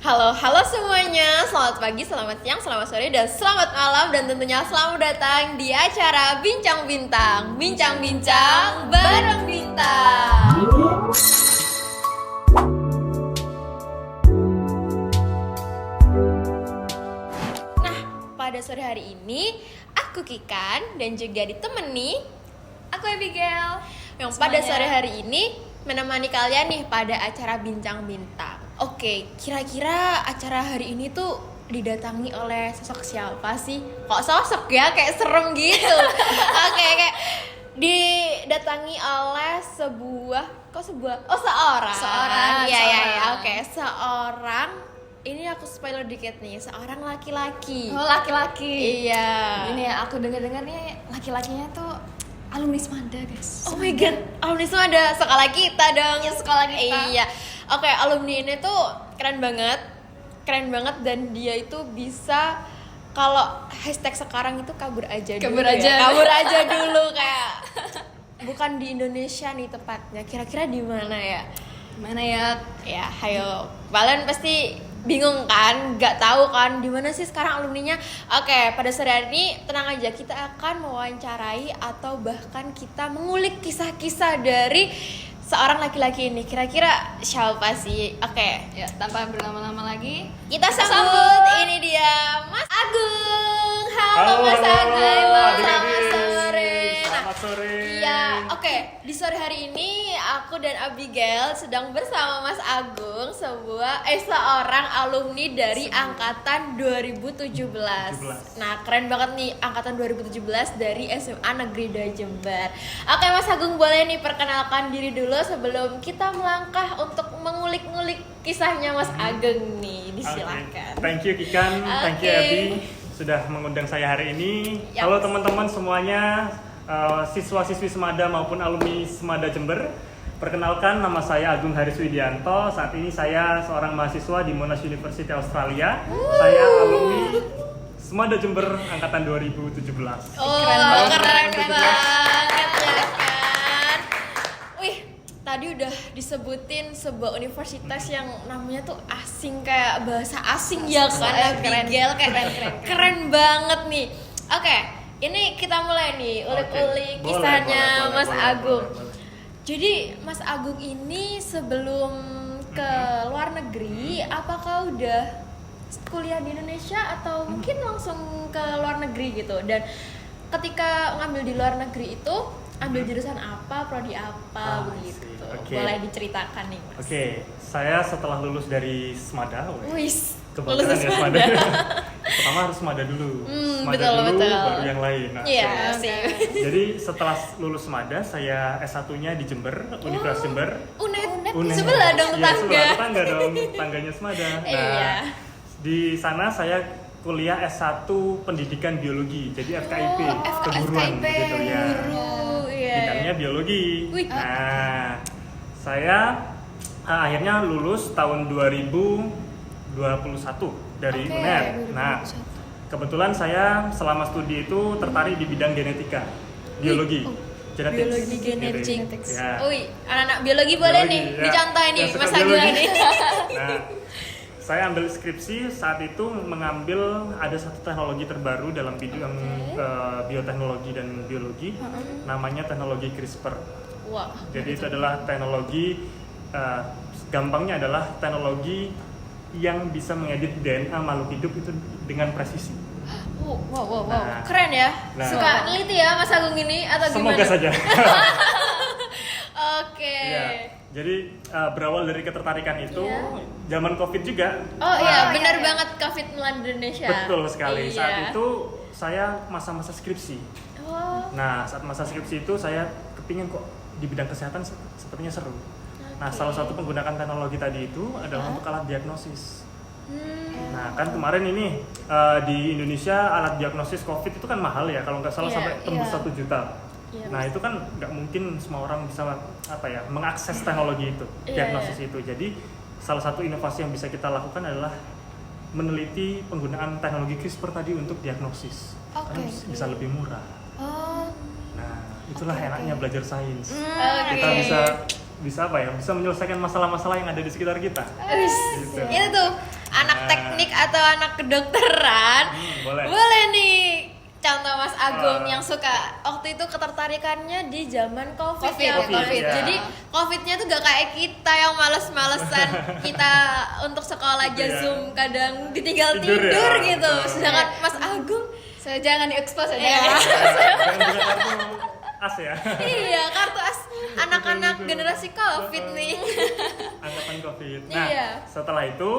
Halo semuanya, selamat pagi, selamat siang, selamat sore, dan selamat malam. Dan tentunya selamat datang di acara Bincang Bintang. Bincang-bincang bareng Bintang. Nah, pada sore hari ini aku Kikan dan juga ditemani aku Abigail yang pada sore hari ini menemani kalian nih pada acara Bincang Bintang. Oke, kira-kira acara hari ini tuh didatangi oleh sosok siapa sih? Kok sosok ya? Kayak serem gitu. Oke, kayak didatangi oleh seorang. Iya. Oke, seorang. Ini aku spoiler dikit nih, seorang laki-laki. Oh, laki-laki. Iya. Ini ya, aku dengar-dengar nih laki-lakinya tuh alumni Semada, guys. Oh my god, alumni Semada, sekolah kita dong. Ya, sekolah kita. Iya. Oke, alumni ini tuh keren banget dan dia itu bisa, kalau hashtag sekarang itu kabur aja dulu. Kabur aja dulu kayak bukan di Indonesia nih tepatnya. Kira-kira di mana ya? Mana ya? Ya, hayo. Kalian pasti bingung kan, nggak tahu kan di mana sih sekarang alumninya. Oke, pada sore hari ini tenang aja, kita akan mewawancarai atau bahkan kita mengulik kisah-kisah dari seorang laki-laki ini. Kira-kira siapa sih? Oke, Ya, tanpa berlama-lama lagi, kita sambut. Ini dia Mas Agung. Halo Mas Agung. adik-adik. Selamat sore. Selamat sore. Iya, oke. Di sore hari ini aku dan Abigail sedang bersama Mas Agung, seorang alumni dari angkatan 2017. Nah, keren banget nih angkatan 2017 dari SMA Negeri 2 Jember. Oke, Mas Agung, boleh nih perkenalkan diri dulu sebelum kita melangkah untuk mengulik-ngulik kisahnya Mas Agung nih. Disilakan. Okay. Thank you Kikan, thank you Abi sudah mengundang saya hari ini. Yap. Halo teman-teman semuanya, siswa-siswi Semada maupun alumni Semada Jember. Perkenalkan, nama saya Agung Haris Widianto. Saat ini saya seorang mahasiswa di Monash University Australia. Saya alumni Semada Jember angkatan 2017. Oh, keren banget ya kan. Wih, tadi udah disebutin sebuah universitas yang namanya tuh asing, kayak bahasa asing ya kan. Abigail, kayak keren banget nih. Oke, ini kita mulai nih ulik-ulik Oke. kisahnya Boleh, Mas Agung. boleh. Jadi Mas Agung ini sebelum ke luar negeri, apakah udah kuliah di Indonesia atau mungkin langsung ke luar negeri gitu? Dan ketika ngambil di luar negeri itu ambil jurusan apa, prodi apa begitu? Oke. Boleh diceritakan nih Mas. Oke, saya setelah lulus dari Semada. Wis, Kebetulan lulus ya Semada. Pertama harus Semada dulu. Semada betul, dulu betul. baru yang lain. Nah, Iya saya- sih. Jadi setelah lulus Semada, saya S1-nya di Jember, Universitas Jember. Unet sebelah dong, Iya, tetangga. sebelah tetangga dong, tetangganya Semada. Nah, Iya. di sana saya kuliah S1 Pendidikan Biologi, jadi FKIP, keguruan FKIP, gitu ya. guru, iya. Bidangnya biologi. Wih. Nah, saya akhirnya lulus tahun 2021 dari Oke, UNER. Nah, kebetulan saya selama studi itu tertarik di bidang genetika, biologi, genetics. Biologi genetik. Ya. Wih, anak-anak biologi boleh Biologi, nih ya. dicontoh ini Yang suka Mas Agung biologi. nih. Nah, saya ambil skripsi saat itu mengambil ada satu teknologi terbaru dalam bidang bioteknologi dan biologi, namanya teknologi CRISPR. Wah. Jadi itu adalah teknologi, gampangnya adalah teknologi yang bisa mengedit DNA makhluk hidup itu dengan presisi. Wow. Nah. Keren ya. Nah. Suka neliti ya Mas Agung ini atau gimana? Semoga saja. Oke. Ya, jadi berawal dari ketertarikan itu, Iya. zaman COVID juga. Oh iya, Nah, benar banget COVID melanda Indonesia. betul sekali. Iya. Saat itu saya masa-masa skripsi. Oh. Nah, saat masa skripsi itu saya kepingin kok di bidang kesehatan sepertinya seru. Nah, salah satu penggunaan teknologi tadi itu adalah untuk alat diagnosis. Nah, kan kemarin ini di Indonesia alat diagnosis COVID itu kan mahal ya, kalau nggak salah Iya, sampai tembus iya. 1 juta. Iya, Nah, itu kan nggak mungkin semua orang bisa mengakses teknologi itu, Iya, diagnosis itu. Jadi salah satu inovasi yang bisa kita lakukan adalah meneliti penggunaan teknologi CRISPR tadi untuk diagnosis. Karena bisa lebih murah. Oh, Nah, itulah enaknya belajar sains. Oke. Kita bisa menyelesaikan masalah-masalah yang ada di sekitar kita. Wis, Gitu. itu tuh teknik atau anak kedokteran, boleh nih contoh Mas Agung Wah. yang suka waktu itu ketertarikannya di zaman COVID ya. COVID, ya. Jadi COVID-nya tuh gak kayak kita yang males-malesan kita untuk sekolah aja Gitu ya. Zoom kadang ditinggal Tidur tidur, ya, gitu. betul. Sedangkan Mas Agung So, jangan diekspos aja. Iya. Jangan juga kartu as ya. iya, kartu as anak-anak Betul, betul. generasi COVID Betul. nih. Angkatan COVID. Nah, Iya. setelah itu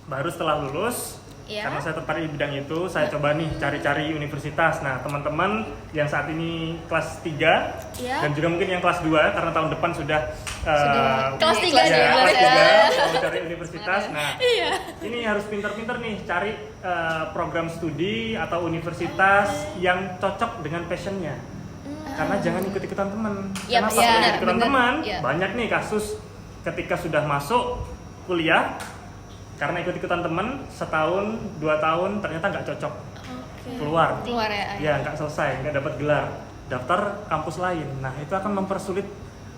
baru setelah lulus, Iya. karena saya tertarik di bidang itu, saya coba nih cari-cari universitas. Nah, teman-teman yang saat ini kelas 3 Iya. dan juga mungkin yang kelas 2 karena tahun depan sudah Kelas Ini 3 kelas nih, ya, kelas kelas tiga. 3 mau cari universitas. Nah, Iya. ini harus pinter-pinter nih cari program studi atau universitas yang cocok dengan passionnya. Karena jangan ikut-ikutan teman. Yap, Kenapa iya, kalau ikut-ikutan bener. teman? Iya. Banyak nih kasus ketika sudah masuk kuliah karena ikut-ikutan teman setahun 2 tahun ternyata nggak cocok, keluar Keluar ya. ya nggak selesai, nggak dapat gelar, daftar kampus lain. Nah itu akan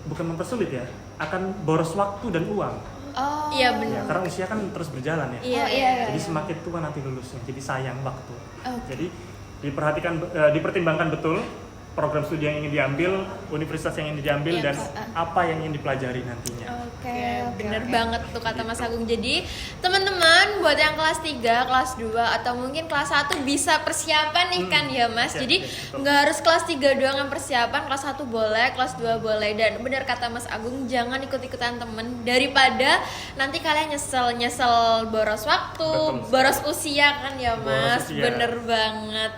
bukan mempersulit ya, akan boros waktu dan uang. Oh. Iya benar. Ya, karena usia kan terus berjalan ya. Iya, Oh, iya, iya. Jadi semakin tua nanti lulusnya, jadi sayang waktu. Oke. Jadi dipertimbangkan betul program studi yang ingin diambil, universitas yang ingin diambil, Iya, dan Pak. apa yang ingin dipelajari nantinya. Oke, Bener banget tuh kata Mas Agung. Jadi teman-teman buat yang kelas 3, kelas 2 atau mungkin kelas 1 bisa persiapan nih kan ya Mas. Ya, Jadi ya, betul. nggak harus kelas 3 doang yang persiapan, kelas 1 boleh, kelas 2 boleh. Dan bener kata Mas Agung, jangan ikut-ikutan temen daripada nanti kalian nyesel boros waktu, Betul sekali. boros usia kan ya Boros Mas. usia. Bener banget.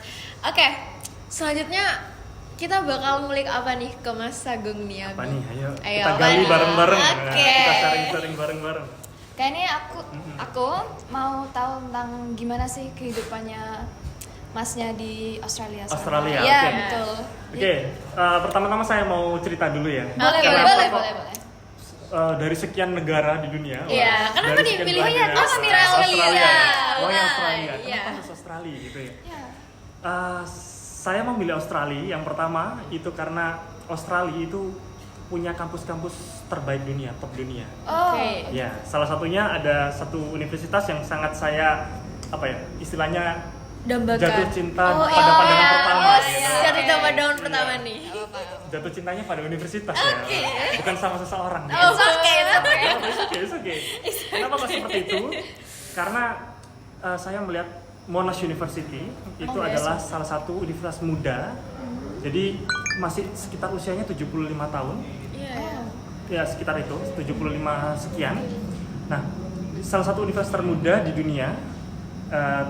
Oke, selanjutnya kita bakal ngulik apa nih ke Mas Agung nih? Apa Agung? nih? Ayo, Ayo, kita apa gali nih? bareng-bareng. Oke. Nah, kita sharing-sharing bareng-bareng. Kayaknya aku mau tahu tentang gimana sih kehidupannya Masnya di Australia. sekarang. Australia, Iya, oke. betul. Oke, pertama-tama saya mau cerita dulu ya. Boleh, Oke. boleh, Kenapa boleh, kok, boleh, boleh. dari sekian negara di dunia. Iya, wah, kenapa dari sekian dipilih belahan negara. Australia? Australia. Oh, Wah, yang Australia. iya. Kenapa harus Australia gitu ya? Iya. Saya memilih Australia yang pertama itu karena Australia itu punya kampus-kampus terbaik dunia, top dunia. Oh. Oke. Ya, salah satunya ada satu universitas yang sangat saya istilahnya Dambakan. jatuh cinta Oh, pada iya. pandangan pertama. Oh, gitu. jatuh cinta pada pandangan Iya. pertama nih. Jatuh cintanya pada universitas Oke. ya, bukan sama seseorang. Oh, oke, oke. It's okay. Kenapa kok seperti itu? Karena saya melihat Monash University itu adalah salah satu universitas muda. Jadi masih sekitar usianya 75 tahun. Iya. Ya, sekitar itu, 75 sekian. Nah, salah satu universitas termuda di dunia,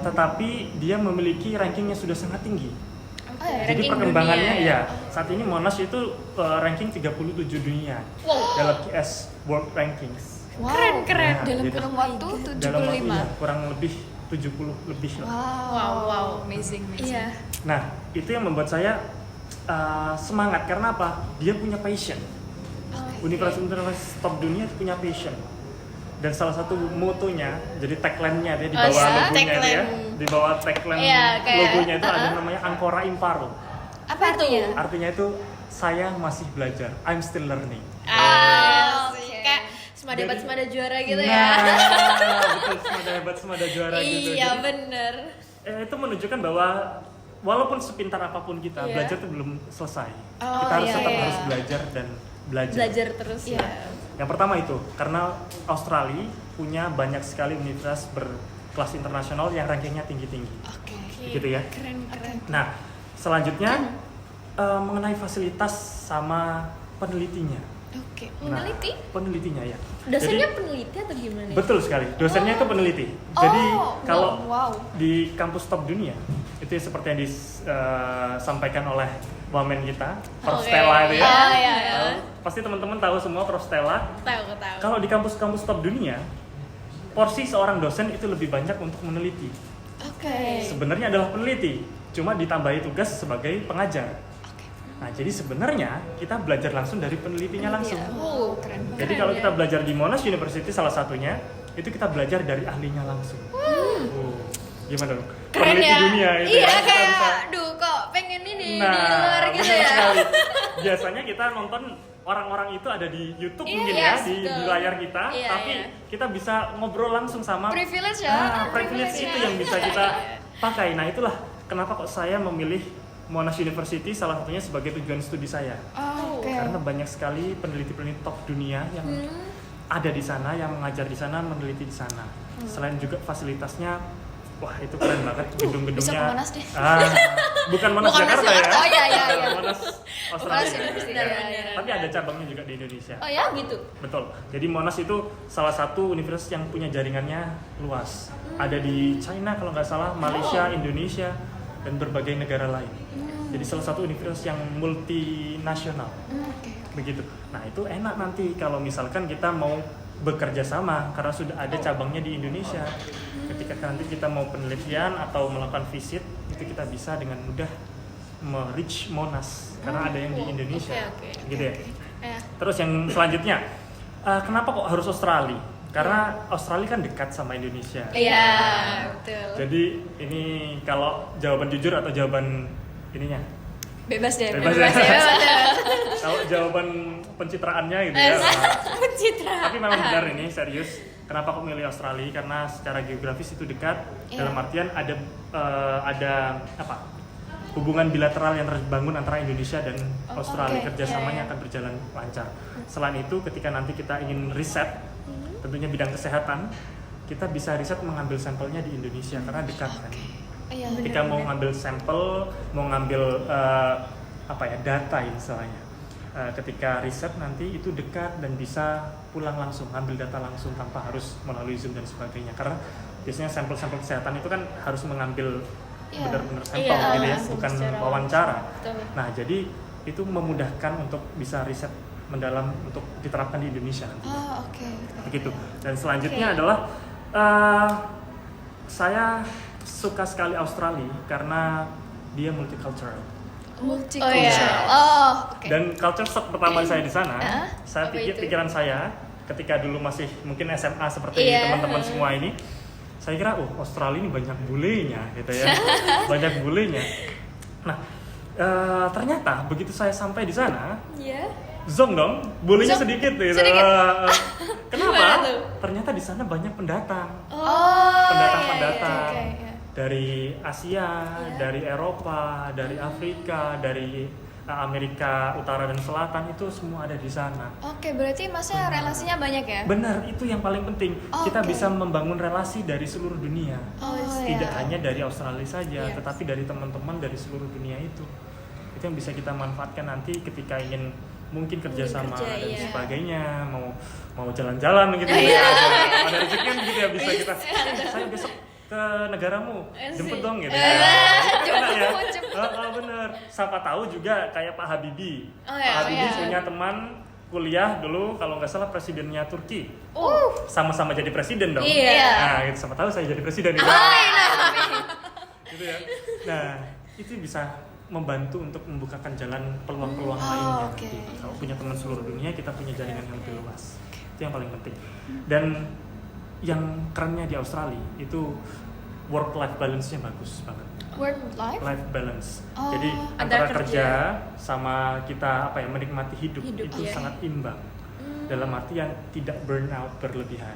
tetapi dia memiliki rankingnya sudah sangat tinggi. Oh, ya. Jadi Ranking perkembangannya dunia, ya? ya, saat ini Monash itu ranking 37 dunia Wow. dalam QS World Rankings. Wow. Keren. Nah, Dalam jadi- kurun waktu Dalam waktu 75. ya, kurang lebih 70 lebih lah. Wow. Amazing, amazing. Iya. Nah, itu yang membuat saya semangat karena apa? Dia punya passion. Universitas top dunia punya passion. Dan salah satu motonya, jadi tagline-nya dia di Oh, bawah iya. logonya dia, Tagline. di bawah tagline Iya, kayak, logonya itu ada namanya Ancora Imparo. Apa artinya? Artinya itu saya masih belajar, I'm still learning. Ah, Oke. kayak semada hebat Jadi- semada juara gitu Nah, ya. betul, semada hebat, semada juara gitu. Iya, Jadi, bener. itu menunjukkan bahwa walaupun sepintar apapun kita, Iya. belajar itu belum selesai. Oh, Kita harus iya, tetap iya. harus belajar dan belajar. Belajar terus Iya. ya. Yang pertama itu, karena Australia punya banyak sekali universitas berkelas internasional yang rankingnya tinggi-tinggi. Oke. Gitu ya. Keren. Nah, selanjutnya mengenai fasilitas sama penelitinya. Oke. Nah, Meneliti? penelitinya ya. Dosennya Jadi, peneliti atau gimana? betul sekali. Dosennya itu peneliti. Jadi Oh, kalau wow. di kampus top dunia itu seperti yang disampaikan oleh wamen kita, Prof. Oke. Stella itu ya. Oh, iya, iya. Tahu? Pasti teman-teman tahu semua Prof. Stella. Tahu. Kalau di kampus-kampus top dunia, porsi seorang dosen itu lebih banyak untuk meneliti. Oke. Sebenarnya adalah peneliti, cuma ditambahi tugas sebagai pengajar. Nah, jadi sebenarnya kita belajar langsung dari penelitinya langsung. Oh, Keren banget. Jadi kalau kita belajar di Monash University salah satunya, itu kita belajar dari ahlinya langsung. Gimana dong? Keren Peneliti ya. dunia itu Iya, ya. kayak duh kok pengen ini di luar gitu benar ya. sekali. Biasanya kita nonton orang-orang itu ada di YouTube Iya, mungkin yes, di betul. layar kita, Iya, tapi iya. kita bisa ngobrol langsung sama Privilege ya. privilege itu yang bisa kita pakai. Nah itulah kenapa kok saya memilih Monash University salah satunya sebagai tujuan studi saya. Oh, oke. Karena banyak sekali peneliti-peneliti top dunia yang ada di sana, yang mengajar di sana, meneliti di sana. Selain juga fasilitasnya, wah itu keren banget gedung-gedungnya. Bisa ke Monash deh. Bukan Monash Bukan Jakarta Monash ya. Oh, iya, iya, iya. Monash Australia. Monash University, Ya. iya, iya. Tapi ada cabangnya juga di Indonesia. Oh ya? gitu. Betul. Jadi Monash itu salah satu universitas yang punya jaringannya luas. Ada di China kalau nggak salah, Malaysia, Indonesia, dan berbagai negara lain. Jadi salah satu universitas yang multinasional. Oke. Begitu. Nah itu enak nanti kalau misalkan kita mau bekerja sama karena sudah ada cabangnya di Indonesia. Ketika nanti kita mau penelitian atau melakukan visit, itu kita bisa dengan mudah reach Monash karena ada yang di Indonesia. Oke. Gitu ya. Ya. Terus yang selanjutnya, kenapa kok harus Australia? Karena Australia kan dekat sama Indonesia. Iya, betul. Jadi ini kalau jawaban jujur atau jawaban ininya? Bebas deh. Bebas ya. Kalau jawaban pencitraannya gitu ya. Pencitraan. Tapi memang benar ini serius. Kenapa kok milih Australia? Karena secara geografis itu dekat. Iya. Dalam artian ada apa? Hubungan bilateral yang terbangun antara Indonesia dan Australia, oke. kerjasamanya Iya, iya. akan berjalan lancar. Selain itu, ketika nanti kita ingin riset, tentunya bidang kesehatan, kita bisa riset mengambil sampelnya di Indonesia karena dekat kan. Iya. Ketika mau ngambil sampel, mau ngambil data misalnya, ketika riset nanti itu dekat dan bisa pulang langsung, ambil data langsung tanpa harus melalui Zoom dan sebagainya. Karena biasanya sampel-sampel kesehatan itu kan harus mengambil Iya. benar-benar sampel Iya, gitu ya, langsung bukan secara wawancara. Betul. Nah jadi itu memudahkan untuk bisa riset mendalam untuk diterapkan di Indonesia nanti. Oh, oke. Begitu. Dan selanjutnya Oke. adalah saya suka sekali Australia karena dia multicultural. Multicultural. Oh, iya. Oh, oke. Dan culture shock pertama saya di sana, saya Apa itu? pikiran saya ketika dulu masih mungkin SMA seperti Iya. teman-teman semua ini, saya kira Australia ini banyak bulenya gitu ya, banyak bulenya. Nah ternyata begitu saya sampai di sana, Iya. zong dong, bulenya Zong. sedikit gitu. Sedikit. Kenapa? Gimana tuh? Ternyata di sana banyak pendatang. Oh, Pendatang-pendatang. iya, iya, iya. Dari Asia, Iya. dari Eropa, dari Afrika, dari Amerika Utara dan Selatan itu semua ada di sana. Oke, berarti masnya relasinya banyak ya? Benar, itu yang paling penting. Oh, Kita oke. bisa membangun relasi dari seluruh dunia. Oh, Tidak iya. hanya dari Australia saja, Yes. tetapi dari teman-teman dari seluruh dunia itu. Itu yang bisa kita manfaatkan nanti ketika ingin mungkin kerjasama kerja, dan iya. sebagainya, mau jalan-jalan gitu Iya. ya. Ada rezeki kan gitu ya bisa kita. Saya besok ke negaramu, jemput dong gitu. Itu kan enak ya. Bener. Siapa tahu juga kayak Pak Habibie. Oh, Pak iya, Habibie iya. punya teman kuliah dulu kalau nggak salah presidennya Turki. Oh, Sama-sama jadi presiden dong. Iya. Nah, gitu, siapa tahu saya jadi presiden gitu. Gitu ya. Nah, itu bisa membantu untuk membukakan jalan peluang-peluang lainnya. oke. Nanti. Kalau punya teman seluruh dunia, kita punya jaringan yang lebih luas. Itu yang paling penting. Dan yang kerennya di Australia itu work-life balance-nya bagus banget. work life? Life balance. Oh. Jadi Antara antara kerja sama kita menikmati hidup Hidup, itu iya. sangat imbang. Dalam artian tidak burnout berlebihan.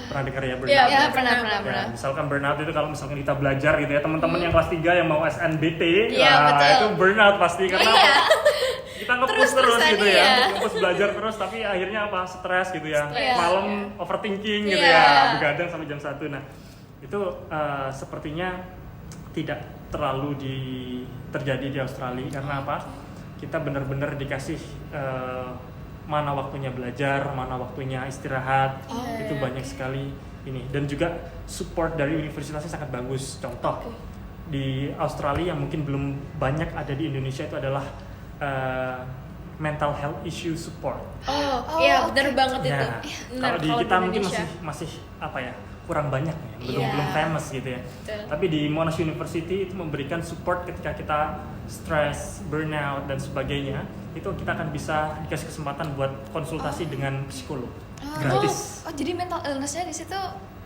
Pernah dengar ya burnout? Iya, Ya, pernah. Ya, misalkan burnout itu kalau misalkan kita belajar gitu ya, teman-teman yang kelas 3 yang mau SNBT, Iya, betul. itu burnout pasti karena apa? Kita nge-push terus Terus-terusan, gitu iya. ya, nge-push belajar terus tapi akhirnya apa? Stres gitu ya. Stres, Malam iya. overthinking gitu Iya. ya, begadang sampai jam 1. Nah, itu sepertinya tidak terlalu terjadi di Australia karena apa? Kita benar-benar dikasih mana waktunya belajar, mana waktunya istirahat, itu banyak sekali ini. Dan juga support dari universitasnya sangat bagus. Contoh di Australia yang mungkin belum banyak ada di Indonesia itu adalah mental health issue support. Oh, iya, oke. benar banget itu. Nah, Benar, kalau di kita mungkin Indonesia. masih apa ya, kurang banyak ya, belum Iya. famous gitu ya. Betul. Tapi di Monash University itu memberikan support ketika kita stres, burnout dan sebagainya, itu kita akan bisa dikasih kesempatan buat konsultasi dengan psikolog gratis. Oh, jadi mental illness-nya di situ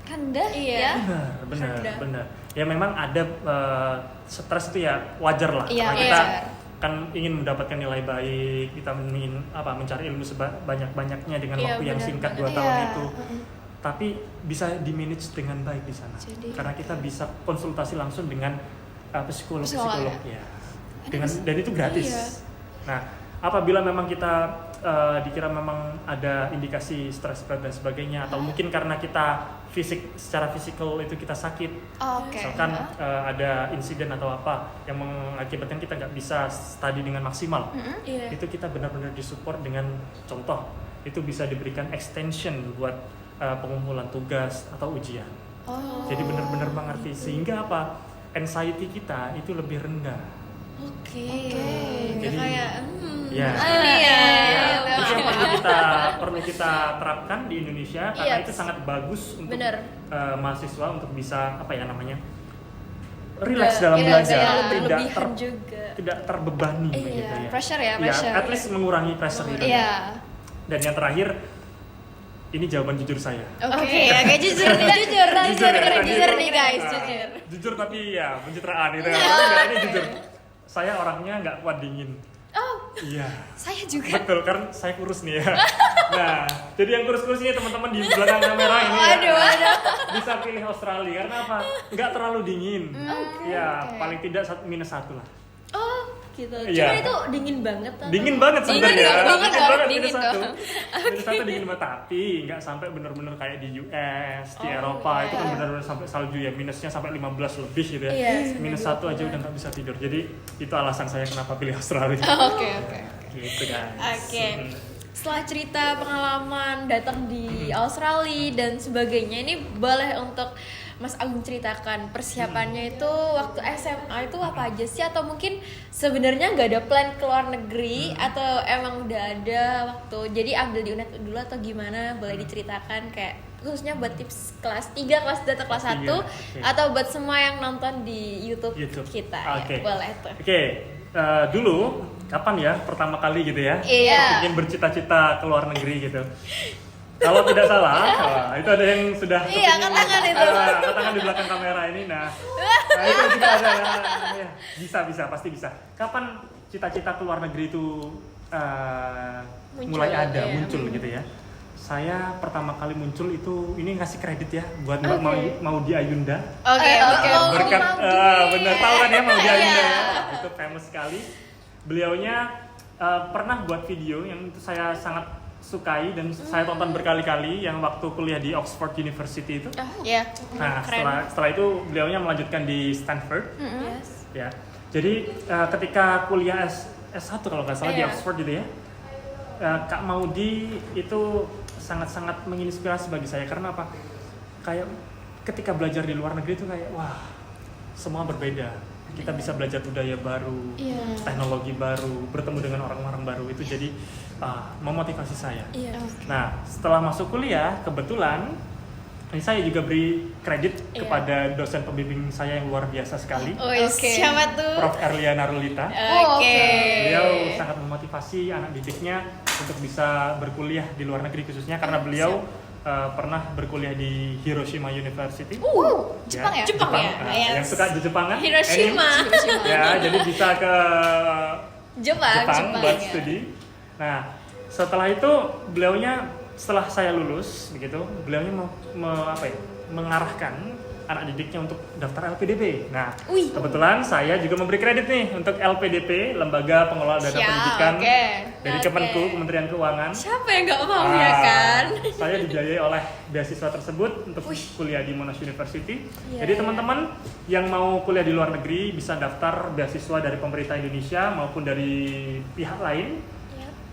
rendah Iya. ya? Benar, Rendah. benar. Ya memang ada stres itu ya wajar lah. Iya, Karena kita wajar. kan ingin mendapatkan nilai baik, kita ingin mencari ilmu sebanyak-banyaknya dengan Iya, waktu yang benar, singkat benar. 2 tahun Iya. itu. Tapi bisa di manage dengan baik di sana. Karena kita bisa konsultasi langsung dengan psikolog ya. Dan itu gratis. Iya. Nah, apabila memang kita dikira memang ada indikasi stres berat dan sebagainya, atau mungkin karena kita secara fisikal itu kita sakit, misalkan ada insiden atau apa yang mengakibatkan kita nggak bisa study dengan maksimal, Iya. itu kita benar-benar disupport dengan contoh itu bisa diberikan extension buat pengumpulan tugas atau ujian. Jadi benar-benar mengerti sehingga anxiety kita itu lebih rendah. Oke. Jadi Kayak ya. ini ya. Itu yang perlu kita terapkan di Indonesia karena Iya. itu sangat bagus untuk Bener. mahasiswa untuk bisa relax dalam belajar, berlebihan juga. tidak terbebani begitu ya. Pressure ya, Ya, pressure. at least mengurangi pressure itu. Iya. Dan yang terakhir, ini jawaban jujur saya. Oke, jujur nih, jujur nih guys, jujur. Jujur tapi ya pencitraan itu. Enggak, ini jujur. Saya orangnya nggak kuat dingin. Iya. Saya juga. Betul, kan saya kurus nih ya. Nah, jadi yang kurus-kurus ini teman-teman di belakang kamera ini bisa pilih Australia karena apa? Nggak terlalu dingin. Ya, paling tidak -1 lah. Gitu. Iya. Cuma itu dingin banget. Dingin banget sebenarnya. dingin -1. tuh. -1 dingin banget, tapi nggak sampai benar-benar kayak di US, di Eropa itu kan benar-benar sampai salju ya, minusnya sampai 15 lebih gitu ya. Iya, -1 aja udah nggak bisa tidur. Jadi itu alasan saya kenapa pilih Australia. Oke. Gitu guys. Oke. Setelah cerita pengalaman datang di Australia dan sebagainya, ini boleh untuk Mas Agung ceritakan persiapannya itu waktu SMA itu apa aja sih, atau mungkin sebenarnya nggak ada plan ke luar negeri atau emang udah ada waktu jadi ambil di UNED dulu atau gimana, boleh diceritakan kayak khususnya buat tips kelas 3, kelas 2 atau kelas 1 atau buat semua yang nonton di YouTube kita ya, boleh tuh. Dulu kapan ya pertama kali gitu ya ingin bercita-cita ke luar negeri gitu. Kalau tidak salah, itu ada yang sudah katakan itu. Katakan di belakang kamera ini. Nah itu juga ada ya. Bisa pasti bisa. Kapan cita-cita ke luar negeri itu mulai ada muncul gitu ya. Saya pertama kali muncul itu, ini ngasih kredit ya buat Mbak Maudy Ayunda. Oke. Berkat bener tahu kan ya Maudy Ayunda ya. Itu famous sekali. Beliaunya pernah buat video yang itu saya sangat sukai dan saya tonton berkali-kali yang waktu kuliah di Oxford University itu. Nah, setelah itu beliaunya melanjutkan di Stanford. Ya. Jadi ketika kuliah S1 kalau nggak salah di Oxford gitu ya. Kak Maudy itu sangat-sangat menginspirasi bagi saya karena apa? Kayak ketika belajar di luar negeri itu kayak wah, semua berbeda. Kita bisa belajar budaya baru, teknologi baru, bertemu dengan orang-orang baru, itu jadi memotivasi saya. Nah, setelah masuk kuliah, kebetulan ini saya juga beri kredit kepada dosen pembimbing saya yang luar biasa sekali, Siapa tuh? Prof. Erlia Narulita. Beliau sangat memotivasi anak didiknya untuk bisa berkuliah di luar negeri khususnya karena beliau pernah berkuliah di Hiroshima University. Jepang ya? Jepang ya? Nah, yang suka Jepangan. Hiroshima. Ya, jadi bisa ke Jepang buat studi. Nah, setelah itu beliaunya setelah saya lulus begitu, beliaunya mengarahkan anak didiknya untuk daftar LPDP. Nah, kebetulan saya juga memberi kredit nih untuk LPDP, Lembaga Pengelola Dana Pendidikan dari Kemenku, Kementerian Keuangan. Siapa yang nggak mau ya kan? Saya dibiayai oleh beasiswa tersebut untuk kuliah di Monash University. Jadi teman-teman yang mau kuliah di luar negeri bisa daftar beasiswa dari pemerintah Indonesia maupun dari pihak lain.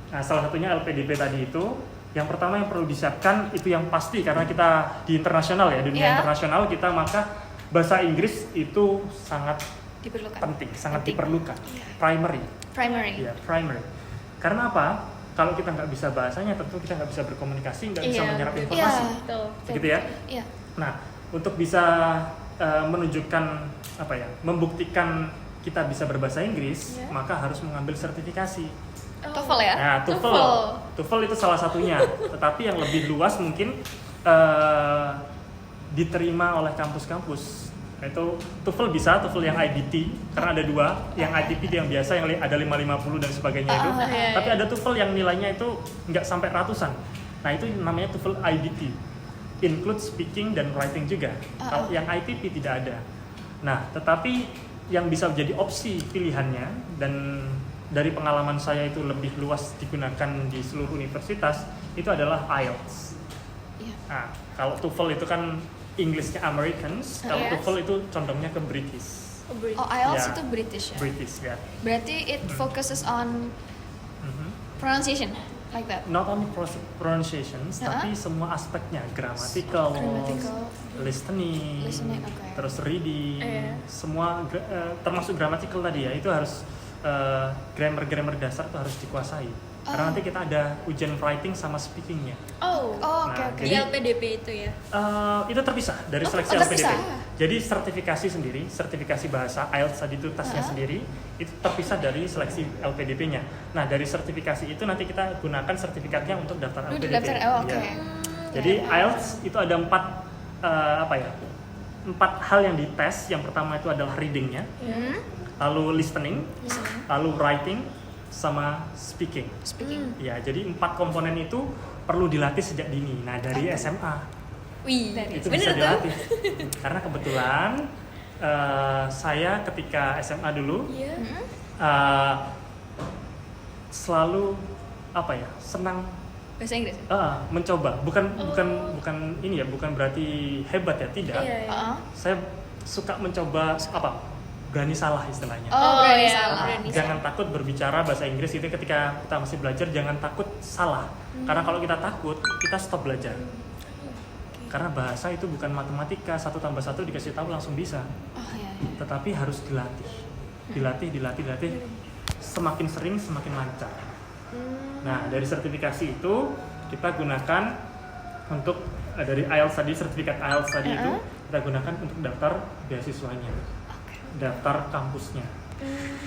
Nah, salah satunya LPDP tadi itu. Yang pertama yang perlu disiapkan itu yang pasti karena kita di internasional ya, dunia internasional kita, maka bahasa Inggris itu sangat penting, sangat diperlukan. Primary. Ya, primary. Karena apa? Kalau kita nggak bisa bahasanya, tentu kita nggak bisa berkomunikasi, nggak bisa menyerap informasi. Begitu ya? Nah, untuk bisa menunjukkan membuktikan kita bisa berbahasa Inggris, maka harus mengambil sertifikasi. TOEFL ya? Nah, TOEFL itu salah satunya. Tetapi yang lebih luas mungkin diterima oleh kampus-kampus Itu TOEFL bisa, TOEFL yang IBT karena ada dua, yang ITP itu yang biasa yang ada 550 dan sebagainya itu. iya, Tapi ada TOEFL yang nilainya itu nggak sampai ratusan. Nah itu namanya TOEFL IBT, include speaking dan writing juga. Kalau yang ITP tidak ada. Nah tetapi yang bisa menjadi opsi pilihannya dan dari pengalaman saya itu lebih luas digunakan di seluruh universitas itu adalah IELTS. Iya. Nah, kalau TOEFL itu kan Englishnya Americans, kalau Yes. TOEFL itu condongnya ke British. Oh, IELTS Ya. itu British ya. British ya. Berarti it focuses on Mhm. pronunciation like that. Not only pronunciations, tapi semua aspeknya, grammatical, Grammatical. listening, Listening, oke. terus reading, Iya. semua termasuk grammatical tadi ya, itu harus grammar dasar itu harus dikuasai. Karena nanti kita ada ujian writing sama speakingnya. Oh, Oh, Nah, oke. di jadi- LPDP itu ya. Itu terpisah dari seleksi terpisah. LPDP. Jadi sertifikasi sendiri, sertifikasi bahasa IELTS tadi itu tasnya sendiri, itu terpisah dari seleksi LPDP-nya. Nah dari sertifikasi itu nanti kita gunakan sertifikatnya untuk daftar Lu LPDP. daftar, oh, oke. Ya. Jadi IELTS itu ada 4 hal yang dites. Yang pertama itu adalah readingnya, lalu listening, lalu writing, sama speaking. Speaking. Ya, jadi 4 komponen itu perlu dilatih sejak dini. Nah dari SMA Wih, itu bener bisa tuh. dilatih karena kebetulan saya ketika SMA dulu Iya. selalu senang Bahasa Inggris. mencoba bukan ini ya, bukan berarti hebat ya, tidak. Iya, iya. Saya suka mencoba berani salah istilahnya. Oh, berani iya, salah. berani Jangan takut berbicara bahasa Inggris itu ketika kita masih belajar, jangan takut salah. Karena kalau kita takut, kita stop belajar. Karena bahasa itu bukan matematika, 1 tambah 1 dikasih tahu langsung bisa. Oh iya. Iya. Tetapi harus dilatih. Dilatih. Semakin sering, semakin lancar. Nah, dari sertifikasi itu, kita gunakan untuk, dari IELTS tadi, sertifikat IELTS tadi itu, kita gunakan untuk daftar beasiswanya. Daftar kampusnya.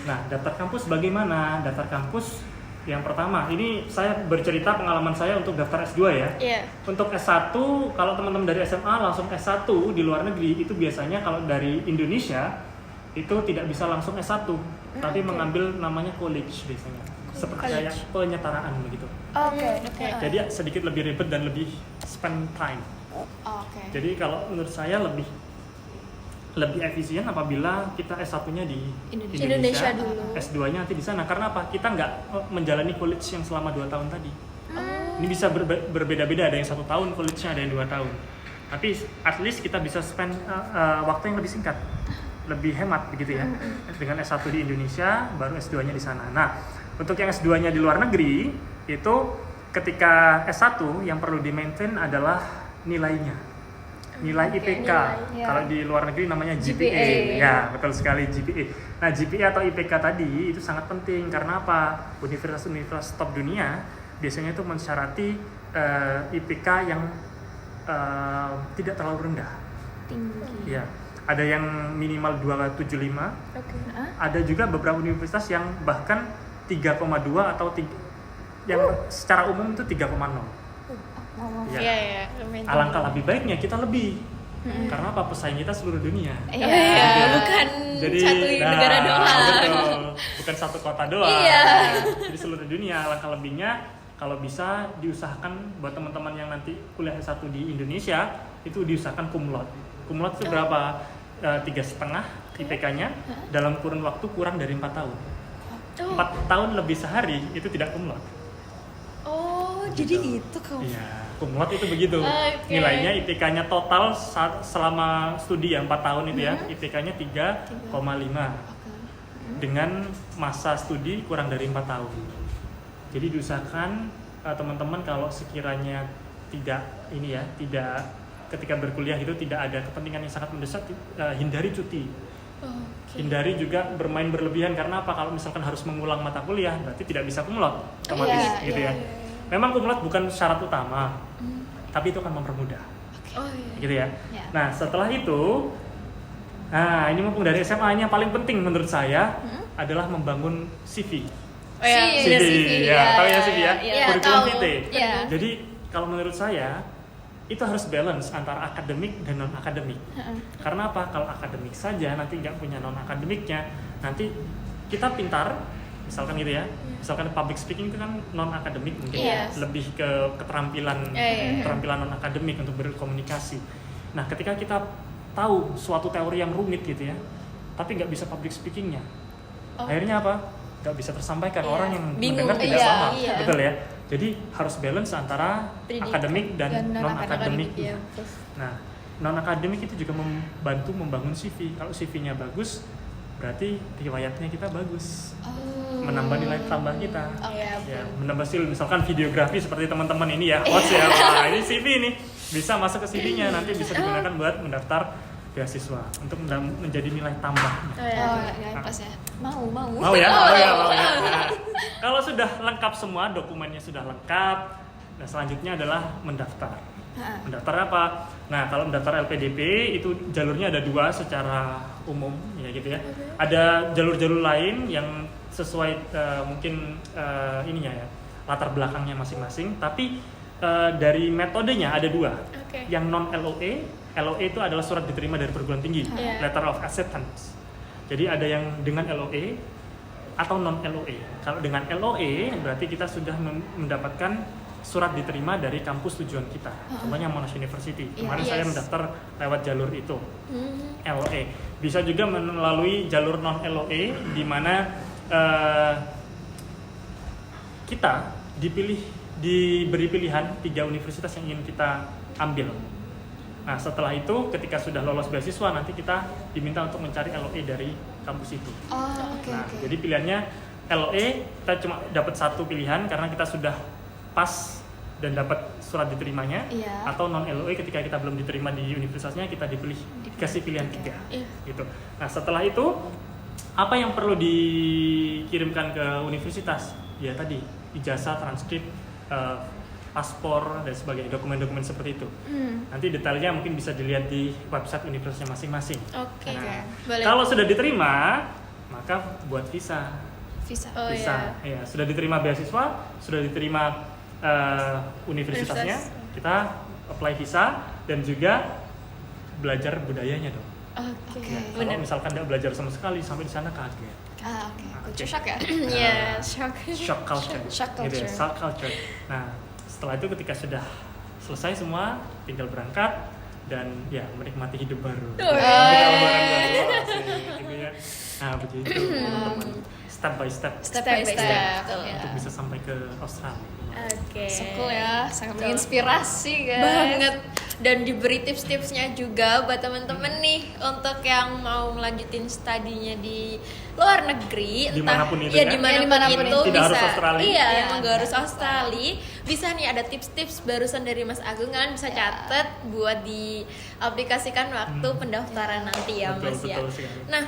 Nah, daftar kampus bagaimana? Daftar kampus yang pertama, ini saya bercerita pengalaman saya untuk daftar S2 ya. Iya. Untuk S1, kalau teman-teman dari SMA langsung S1 di luar negeri, itu biasanya kalau dari Indonesia itu tidak bisa langsung S1, tapi mengambil namanya college biasanya. Seperti kayak penyetaraan begitu. Oke. Jadi sedikit lebih ribet dan lebih spend time. Oke. Jadi kalau menurut saya lebih efisien apabila kita S1-nya di Indonesia dulu. S2-nya nanti di sana. Karena apa? Kita nggak menjalani college yang selama 2 tahun tadi. Ini bisa berbeda-beda, ada yang 1 tahun college-nya, ada yang 2 tahun. Tapi at least kita bisa spend waktu yang lebih singkat, lebih hemat begitu ya. Dengan S1 di Indonesia, baru S2-nya di sana. Nah, untuk yang S2-nya di luar negeri, itu ketika S1 yang perlu di-maintain adalah nilainya. Nilai IPK, nilai, ya. kalau di luar negeri namanya GPA. GPA. Ya, betul sekali GPA. Nah, GPA atau IPK tadi itu sangat penting karena apa? Universitas-universitas top dunia biasanya itu mensyarati IPK yang tidak terlalu rendah. Tinggi. Ya, ada yang minimal 275, Oke. ada juga beberapa universitas yang bahkan 3,2 atau yang secara umum itu 3,0. Ya. Iya, iya. lumayan Alangkah tinggi. lebih baiknya kita lebih. Karena apa? Pesaing kita seluruh dunia. Iya, Gitu ya. bukan Jadi, satu negara doang. Betul. Bukan satu kota doang. Iya. Jadi seluruh dunia. Alangkah lebihnya kalau bisa diusahakan buat teman-teman yang nanti kuliah S1 di Indonesia itu diusahakan cum laude. Cum laude itu berapa? 3,5 IPK-nya dalam kurun waktu kurang dari 4 tahun. 4 tahun lebih sehari itu tidak cum laude. Oh, jadi itu kau. Iya, cum laude itu begitu. Oke. Nilainya IPK-nya total selama studi ya 4 tahun itu ya, IPK-nya 3,5. Dengan masa studi kurang dari 4 tahun. Jadi diusahakan teman-teman kalau sekiranya tidak ketika berkuliah itu tidak ada kepentingan yang sangat mendesak, hindari cuti. Hindari juga bermain berlebihan karena apa? Kalau misalkan harus mengulang mata kuliah berarti tidak bisa cum laude otomatis gitu ya. Memang cum laude bukan syarat utama, tapi itu akan mempermudah. Oh iya. Gitu ya. Ya. Nah, setelah itu ini mumpung dari SMA yang paling penting menurut saya adalah membangun CV. Oh iya. CV. Ya, tahu ya CV ya? Iya, Kurikulum tahu. vitae. Iya. Jadi kalau menurut saya itu harus balance antara akademik dan non akademik. Karena apa? Kalau akademik saja nanti nggak punya non akademiknya, nanti kita pintar, misalkan gitu ya, misalkan public speaking itu kan non akademik mungkin lebih ke keterampilan keterampilan non akademik untuk berkomunikasi. Nah, ketika kita tahu suatu teori yang rumit gitu ya, tapi nggak bisa public speakingnya, akhirnya apa? Nggak bisa tersampaikan, orang yang mendengar tidak sama, betul ya. Jadi harus balance antara akademik dan non akademik. Nah, non akademik itu juga membantu membangun CV. Kalau CV-nya bagus, berarti riwayatnya kita bagus, menambah nilai tambah kita, ya, menambah skill. Misalkan videografi seperti teman-teman ini ya, host ya, wah ini CV ini bisa masuk ke CV-nya, nanti bisa digunakan buat mendaftar beasiswa untuk menjadi nilai tambah. Ya, pas ya. Mau ya. Nah, kalau sudah lengkap semua, dokumennya sudah lengkap, nah selanjutnya adalah mendaftar. Mendaftar apa? Nah, kalau mendaftar LPDP itu jalurnya ada 2 secara umum ya gitu ya. Ada jalur-jalur lain yang sesuai mungkin ininya ya, latar belakangnya masing-masing, tapi dari metodenya ada 2. Yang non LOE. LOE itu adalah surat diterima dari perguruan tinggi, letter of acceptance. Jadi ada yang dengan LOE atau non LOE. Kalau dengan LOE berarti kita sudah mendapatkan surat diterima dari kampus tujuan kita, contohnya Monash University. Kemarin saya mendaftar lewat jalur itu, LOE. Bisa juga melalui jalur non LOE, di mana kita diberi pilihan 3 universitas yang ingin kita ambil. Nah, setelah itu ketika sudah lolos beasiswa, nanti kita diminta untuk mencari LOE dari kampus itu. Jadi pilihannya LOE, kita cuma dapat 1 pilihan karena kita sudah pas dan dapat surat diterimanya, atau non LOE ketika kita belum diterima di universitasnya, kita dikasih pilihan 3 gitu. Nah, setelah itu apa yang perlu dikirimkan ke universitas? Ya tadi, ijazah, transkrip, paspor dan sebagainya, dokumen-dokumen seperti itu. Nanti detailnya mungkin bisa dilihat di website universitasnya masing-masing. Kalau sudah diterima, maka buat visa. Ya, sudah diterima beasiswa, sudah diterima universitasnya, kita apply visa dan juga belajar budayanya dong. Kalau misalkan nggak belajar sama sekali, sampai di sana kaget. Shock ya? Shock culture. Gitu ya, shock culture. Nah, setelah itu ketika sudah selesai semua, tinggal berangkat dan ya menikmati hidup baru. Gitu ya. Nah, begitu teman-teman. Step by step untuk bisa sampai ke Australia. Cool ya, sangat menginspirasi guys. Banget. Dan diberi tips-tipsnya juga buat teman-teman nih untuk yang mau melanjutin studinya di luar negeri, dimanapun itu dimanapun itu tidak bisa. Harus Australia. Emang gak harus Australia. Bisa nih ada tips-tips barusan dari Mas Agung, kan bisa catat buat diaplikasikan waktu pendaftaran nanti ya, Mas ya. Nah,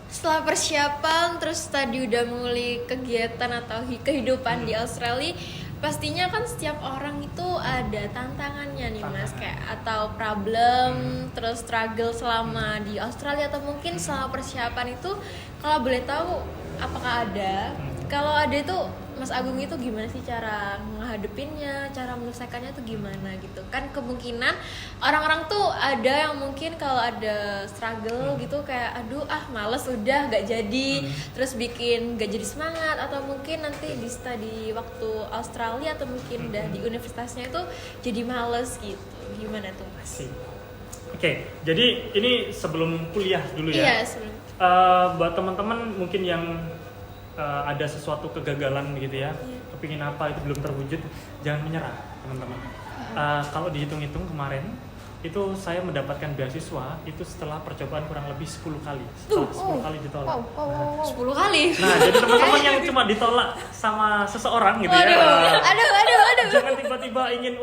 setelah persiapan terus tadi udah mulai kegiatan atau kehidupan di Australia, pastinya kan setiap orang itu ada tantangannya nih Mas, kayak atau problem, terus struggle selama di Australia atau mungkin selama persiapan itu, kalau boleh tahu apakah ada? Kalau ada itu Mas Agung itu gimana sih cara menghadapinnya, cara menyelesaikannya tuh gimana gitu? Kan kemungkinan orang-orang tuh ada yang mungkin kalau ada struggle gitu kayak aduh males udah gak jadi, terus bikin gak jadi semangat, atau mungkin nanti di study waktu Australia atau mungkin udah di universitasnya itu jadi males gitu. Gimana tuh Mas? Oke, jadi ini sebelum kuliah dulu ya. Iya, sebelum. Buat teman-teman mungkin yang ada sesuatu kegagalan gitu ya, kepingin apa itu belum terwujud, jangan menyerah teman-teman. Kalau dihitung-hitung kemarin itu saya mendapatkan beasiswa itu setelah percobaan kurang lebih 10 kali, setelah 10 kali ditolak. 10 kali. Nah, jadi teman-teman yang cuma ditolak sama seseorang gitu ya, Aduh. jangan tiba-tiba ingin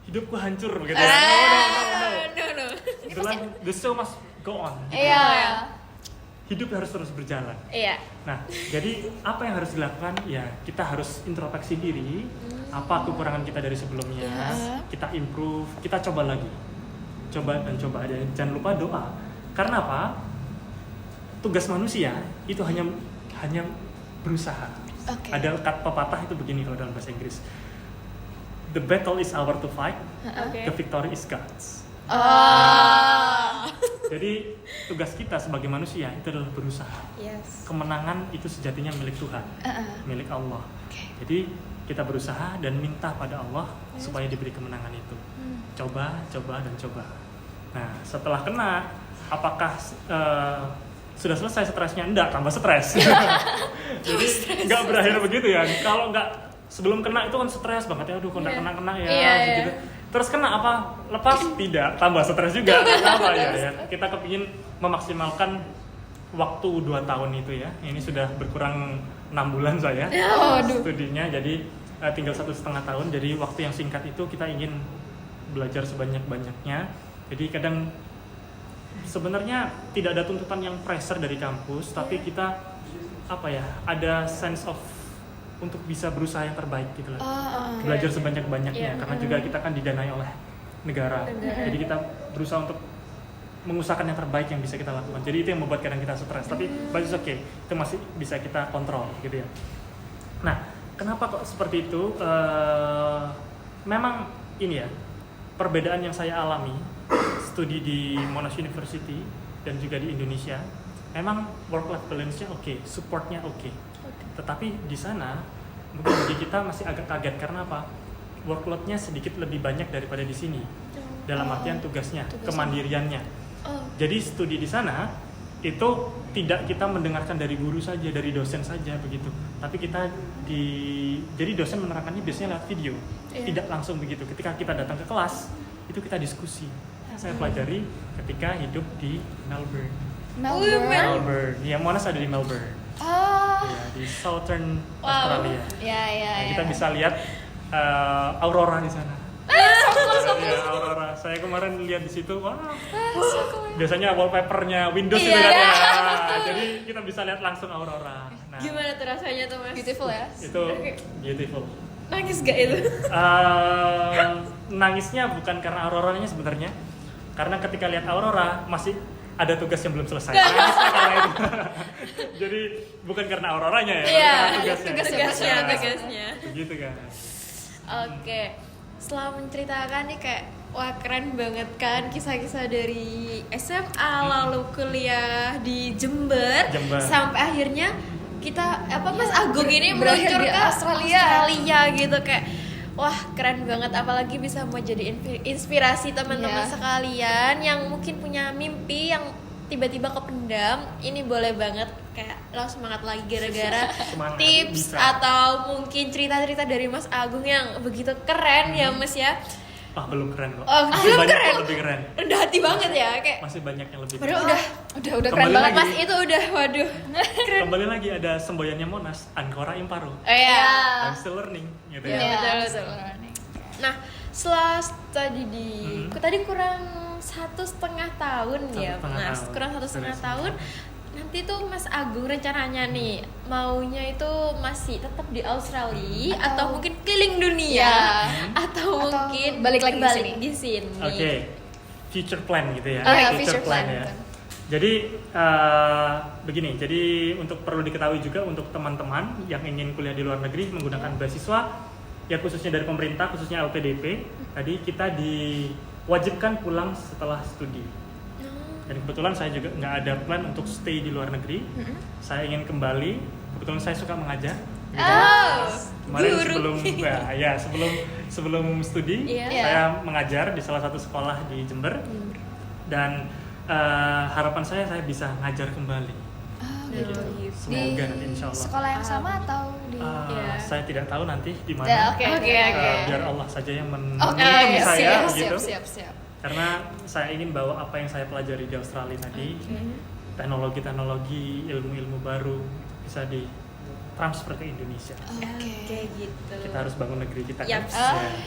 hidupku hancur gitu ya. No. The show must go on. Gitu. Hidup harus terus berjalan. Nah, jadi apa yang harus dilakukan? Ya, kita harus introspeksi diri. Apa kekurangan kita dari sebelumnya? Kita improve, kita coba lagi. Coba. Dan jangan lupa doa. Karena apa? Tugas manusia itu hanya berusaha. Ada kata pepatah itu begini kalau dalam bahasa Inggris. the battle is our to fight, Oke. the victory is God's. Jadi tugas kita sebagai manusia itu adalah berusaha. Yes. Kemenangan itu sejatinya milik Tuhan, milik Allah. Jadi kita berusaha dan minta pada Allah supaya diberi kemenangan itu. Coba, dan coba. Nah, setelah kena, apakah sudah selesai stresnya? Enggak, tambah stres. Jadi nggak berakhir begitu ya. Kalau nggak sebelum kena itu kan stres banget ya. Aduh, kok nggak kena ya, gitu. Terus kena apa? Lepas? Tidak, tambah stres juga. Kenapa ya? Kita kepingin memaksimalkan waktu 2 tahun itu ya. Ini sudah berkurang 6 bulan saya studinya, jadi tinggal 1,5 tahun. Jadi waktu yang singkat itu kita ingin belajar sebanyak-banyaknya. Jadi kadang sebenarnya tidak ada tuntutan yang pressure dari kampus, tapi kita ada sense of untuk bisa berusaha yang terbaik gitu lah. Belajar sebanyak-banyaknya karena juga kita kan didanai oleh negara. Jadi kita berusaha untuk mengusahakan yang terbaik yang bisa kita lakukan. Jadi itu yang membuat kadang kita stres, tapi but it's okay. Itu masih bisa kita kontrol gitu ya. Nah, kenapa kok seperti itu? Memang ini ya, perbedaan yang saya alami studi di Monash University dan juga di Indonesia. Memang work-life balance-nya oke, support-nya oke. Tetapi di sana mungkin bagi kita masih agak kaget karena apa? Workload-nya sedikit lebih banyak daripada di sini. Dalam artian tugasnya, kemandiriannya. Jadi studi di sana itu tidak kita mendengarkan dari guru saja, dari dosen saja begitu. Tapi kita jadi dosen menerangkannya biasanya lewat video. Tidak langsung begitu. Ketika kita datang ke kelas, itu kita diskusi. Saya pelajari ketika hidup di Melbourne. Melbourne. Ya, Monash ada di Melbourne. Ya, di Southern Australia. Nah, kita bisa lihat aurora di sana. Ya, aurora. Saya kemarin lihat di situ, biasanya wallpapernya Windows itu kan ya. Jadi kita bisa lihat langsung aurora. Nah, Gimana tuh rasanya tuh, Mas? Beautiful ya. itu beautiful. Nangis gak itu? Nangisnya bukan karena auroranya sebenarnya, karena ketika lihat aurora masih ada tugas yang belum selesai. Nangisnya karena itu. Jadi bukan karena auroranya ya, karena tugasnya. Begitu kan. Oke. Setelah menceritakan nih kayak wah keren banget kan kisah-kisah dari SMA lalu kuliah di Jember. Sampai akhirnya kita Mas Agung ini Berakhir meluncur di ke Australia gitu kayak wah keren banget, apalagi bisa mau jadi inspirasi teman-teman sekalian yang mungkin punya mimpi yang tiba-tiba kependam. Ini boleh banget kayak lo semangat lagi gara-gara tips atau mungkin cerita-cerita dari Mas Agung yang begitu keren ya Mas ya. Belum keren kok. Belum banyak keren. yang lebih keren. Rendah hati banget ya kayak. Masih banyak yang lebih Padahal keren. udah Kembali keren banget lagi. Mas itu udah waduh. Keren. Kembali lagi ada semboyannya Monash, Ancora Imparo. I'm still learning gitu ya. Betul. Nah, setelah tadi tadi kurang 1,5 tahun ya, Mas. Kurang 1,5 tahun. Nanti tuh Mas Agung rencananya nih maunya itu masih tetap di Australia atau mungkin keliling dunia atau mungkin balik lagi di sini. Oke. Future plan gitu ya. Future plan ya. Jadi begini, jadi untuk perlu diketahui juga untuk teman-teman yang ingin kuliah di luar negeri menggunakan beasiswa ya khususnya dari pemerintah, khususnya LPDP, tadi kita diwajibkan pulang setelah studi. Dan kebetulan saya juga nggak ada plan untuk stay di luar negeri. Saya ingin kembali. Kebetulan saya suka mengajar. Kemarin sebelum studi saya mengajar di salah satu sekolah di Jember. Dan harapan saya bisa ngajar kembali. Gitu. Semoga nanti insya Allah. Sekolah yang sama atau di? Saya tidak tahu nanti di mana. Oke. Biar Allah saja yang menuntun saya begitu. Siap. Karena saya ingin bawa apa yang saya pelajari di Australia tadi, teknologi-teknologi, ilmu-ilmu baru bisa ditransfer ke Indonesia. Oke, gitu. Kita harus bangun negeri kita kan.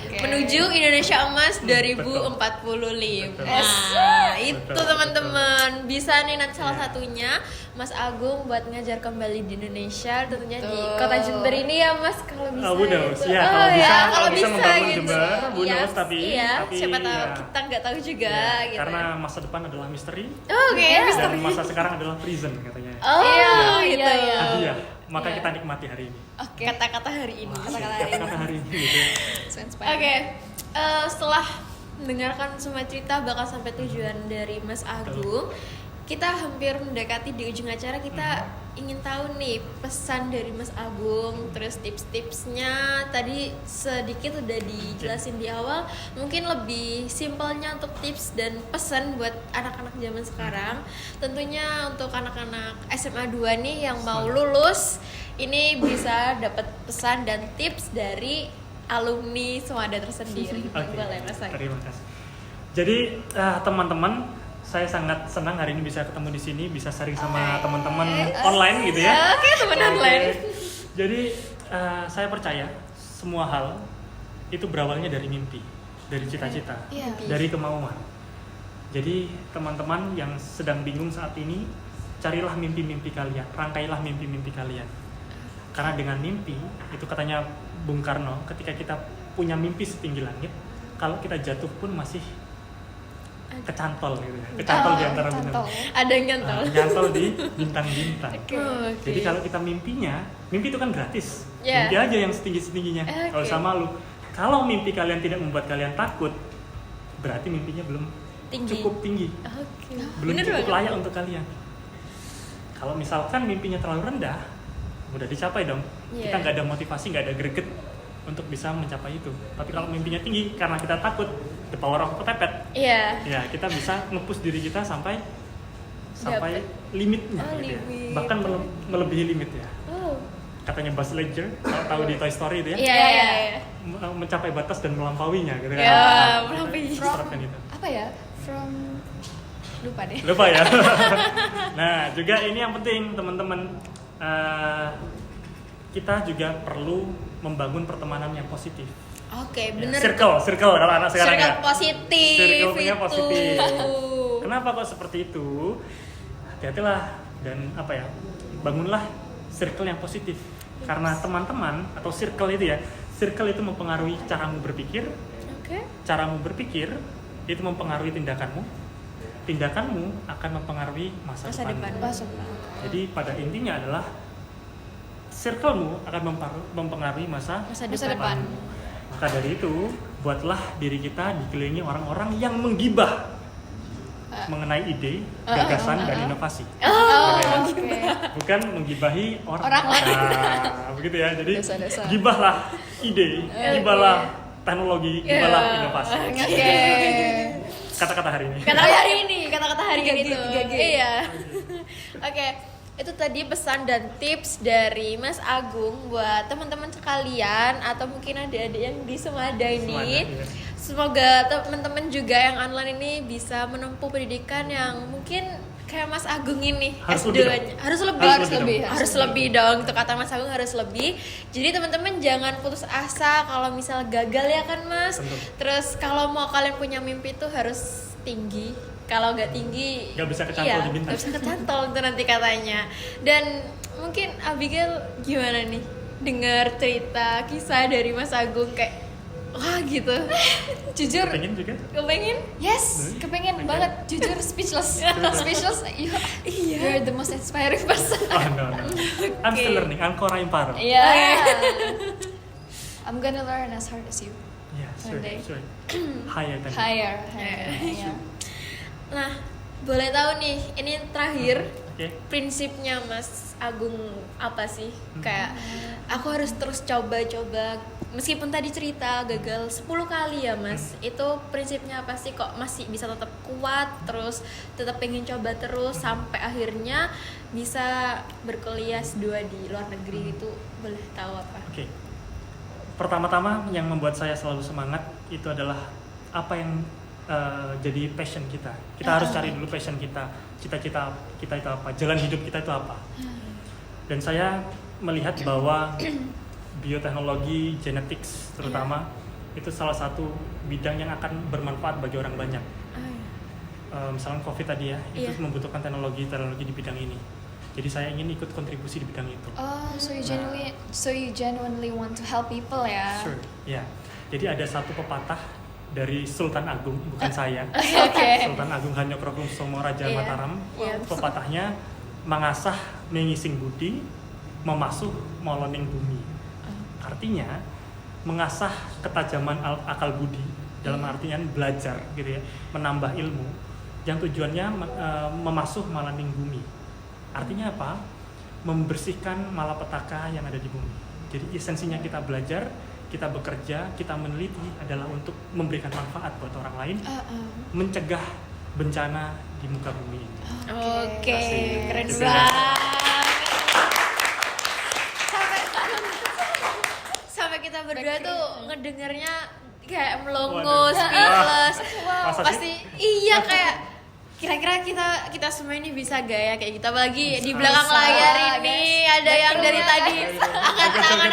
Menuju Indonesia Emas 2045. Betul. Nah, itu Betul. teman-teman bisa nih nanti salah satunya Mas Agung buat ngajar kembali di Indonesia, tentunya di Kota Jember ini ya Mas kalau bisa. Kalau bisa membangun gitu. Jember, tapi siapa tahu kita nggak tahu juga gitu. Karena masa depan adalah misteri. Oke. Dan masa sekarang adalah prison katanya. Gitu. Hadiah. Maka kita nikmati hari ini. Oke. Kata-kata hari ini. Kata-kata hari ini gitu. So Oke, inspiring. setelah mendengarkan semua cerita bakal sampai tujuan dari Mas Agung, kita hampir mendekati di ujung acara. Kita ingin tahu nih pesan dari Mas Agung, terus tips-tipsnya. Tadi sedikit udah dijelasin di awal, mungkin lebih simpelnya untuk tips dan pesan buat anak-anak zaman sekarang. Tentunya untuk anak-anak SMA 2 nih yang mau lulus, ini bisa dapat pesan dan tips dari alumni Semada tersendiri. Oke, Boleh Mas Agung. terima kasih. Jadi teman-teman, saya sangat senang hari ini bisa ketemu di sini, bisa sharing sama teman-teman online gitu ya. Oke, teman online. Jadi saya percaya semua hal itu berawalnya dari mimpi, dari cita-cita, Iya. dari kemauan. Jadi teman-teman yang sedang bingung saat ini, carilah mimpi-mimpi kalian, rangkailah mimpi-mimpi kalian. Karena dengan mimpi, itu katanya Bung Karno, ketika kita punya mimpi setinggi langit, kalau kita jatuh pun masih kecantol gitu ya. Kecantol di antara bintang. Cantol. Ada yang nyantol. Nyantol di bintang-bintang. Oke. Jadi kalau kita mimpinya, mimpi itu kan gratis. Yeah. Mimpi aja yang setinggi-setingginya. Kalau Oke. sama lu. Kalau mimpi kalian tidak membuat kalian takut, berarti mimpinya belum Tinggi. cukup tinggi. Oke. Belum Bener cukup banget. layak untuk kalian. Kalau misalkan mimpinya terlalu rendah, udah dicapai dong. Yeah. Kita nggak ada motivasi, nggak ada greget untuk bisa mencapai itu. Tapi kalau mimpinya tinggi, karena kita takut, the power of kepepet, Iya. ya kita bisa nge-push diri kita sampai Dapet. limitnya Oh, gitu ya. limit. Bahkan melebihi limit ya. Oh. Katanya Buzz Lightyear, kalau tahu di Toy Story itu ya, Iya, iya, iya. mencapai batas dan melampauinya gitu kan. Ya, Nah, melampaui. kita terapkan itu. Apa ya? From lupa deh. Lupa ya. Nah, juga ini yang penting teman-teman. Kita juga perlu membangun pertemanan yang positif. Oke, Ya, bener. circle kalau anak sekarang Circle ya. positif. Circle-nya itu. positif. Kenapa kok seperti itu? Hati-hatilah dan bangunlah circle yang positif. Karena teman-teman atau circle itu ya, circle itu mempengaruhi caramu berpikir, Oke. caramu berpikir itu mempengaruhi tindakanmu, tindakanmu akan mempengaruhi masa Masa depanmu. depan. Masuk. Jadi pada intinya adalah circlemu akan mempengaruhi masa Masa Masa depan. depan. Maka dari itu, buatlah diri kita dikelilingi orang-orang yang menggibah mengenai ide, gagasan, dan inovasi. Oh, Ya. oke. Bukan menggibahi orang. Orang lain. Nah, begitu ya. Jadi Dosa-dosa. gibahlah ide, gibahlah teknologi, gibahlah inovasi. Oke. Kata-kata hari ini. Kata-kata hari ini, kata-kata hari 3G, ini tuh. 3G. Iya. Oke, itu tadi pesan dan tips dari Mas Agung buat teman-teman sekalian atau mungkin adik-adik yang di Semada ini. Semada, iya. Semoga teman-teman juga yang online ini bisa menempuh pendidikan yang mungkin kayak Mas Agung ini Harus S2 lebih -nya. dong. Harus lebih. Harus lebih dong. Harus lebih dong. Untuk kata Mas Agung harus lebih. Jadi teman-teman jangan putus asa kalau misal gagal ya kan Mas. Tentu. Terus kalau mau kalian punya mimpi itu harus tinggi. Kalau nggak tinggi, Nggak bisa kecantol di bintang. nggak bisa kecantol itu nanti katanya. Dan mungkin Abigail gimana nih dengar cerita kisah dari Mas Agung kayak wah gitu. Jujur, Pengen juga? kepengen? Yes, kepengen Oke. banget. Jujur speechless. Speechless. You're the most inspiring person. Oh no. I'm still learning. Ancora imparo. Iya. I'm gonna learn as hard as you. Yeah, sure, One day. sure. Higher than Higher. Yeah. Yeah. Nah, boleh tahu nih, ini terakhir Oke. prinsipnya Mas Agung apa sih? Kayak aku harus terus coba-coba meskipun tadi cerita gagal 10 kali ya Mas. Itu prinsipnya apa sih kok masih bisa tetap kuat terus tetap pengen coba terus sampai akhirnya bisa berkuliah S2 di luar negeri itu boleh tahu apa? Oke. Pertama-tama yang membuat saya selalu semangat itu adalah apa yang jadi passion kita. Kita harus cari dulu passion kita, cita-cita kita itu apa, jalan hidup kita itu apa. Dan saya melihat bahwa bioteknologi, genetics terutama itu salah satu bidang yang akan bermanfaat bagi orang banyak. Misalnya COVID tadi ya, itu Iya. membutuhkan teknologi di bidang ini. Jadi saya ingin ikut kontribusi di bidang itu. Oh, so you genuinely want to help people ya? Sure, ya. Jadi ada satu pepatah dari Sultan Agung, bukan saya. Oke. Sultan Agung Hanyokrokusumo Raja Iya. Mataram. Iya. Pepatahnya mengasah mengising budi, memasuh moloning bumi. Artinya mengasah ketajaman akal budi dalam artian belajar gitu ya, menambah ilmu yang tujuannya memasuh moloning bumi. Artinya apa? Membersihkan malapetaka yang ada di bumi. Jadi esensinya kita belajar, kita bekerja, kita meneliti adalah untuk memberikan manfaat buat orang lain, mencegah bencana di muka bumi ini. Oke, Asik. keren Gitu ya. banget. Sampai kita berdua tuh ngedengernya kayak melongo, Waduh. speechless. Wah, masa Pasti iya kayak kira-kira kita semua ini bisa gak ya kayak gitu, apalagi di belakang Bisa, layar ini guys. ada yang Betul dari banget. tadi angkat tangan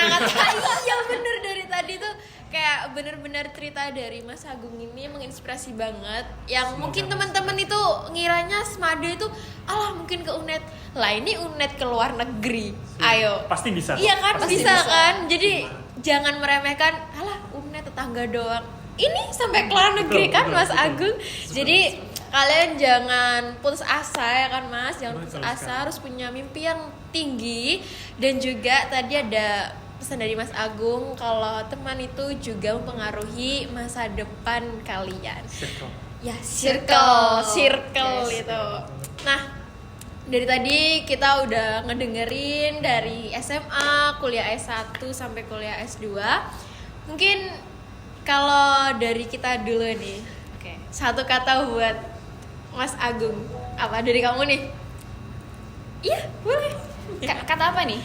iya bener, dari tadi tuh kayak bener-bener cerita dari Mas Agung ini menginspirasi banget, yang Semoga mungkin teman-teman itu ngiranya Semada itu alah mungkin ke UNED lah, ini UNED ke luar negeri, ayo Pasti bisa. iya kan, Pasti bisa bisa. kan, jadi jangan meremehkan alah UNED tetangga doang, ini sampai ke luar negeri Betul, kan betul, Mas betul. Agung. Jadi kalian jangan putus asa ya kan Mas, jangan Betul putus asa, sekali. harus punya mimpi yang tinggi. Dan juga tadi ada pesan dari Mas Agung kalau teman itu juga mempengaruhi masa depan kalian. Circle. Ya, circle Yes. itu. Nah, dari tadi kita udah ngedengerin dari SMA, kuliah S1 sampai kuliah S2. Mungkin kalau dari kita dulu nih, Oke. satu kata buat Mas Agung, apa dari kamu nih? Iya, boleh. Kata apa nih?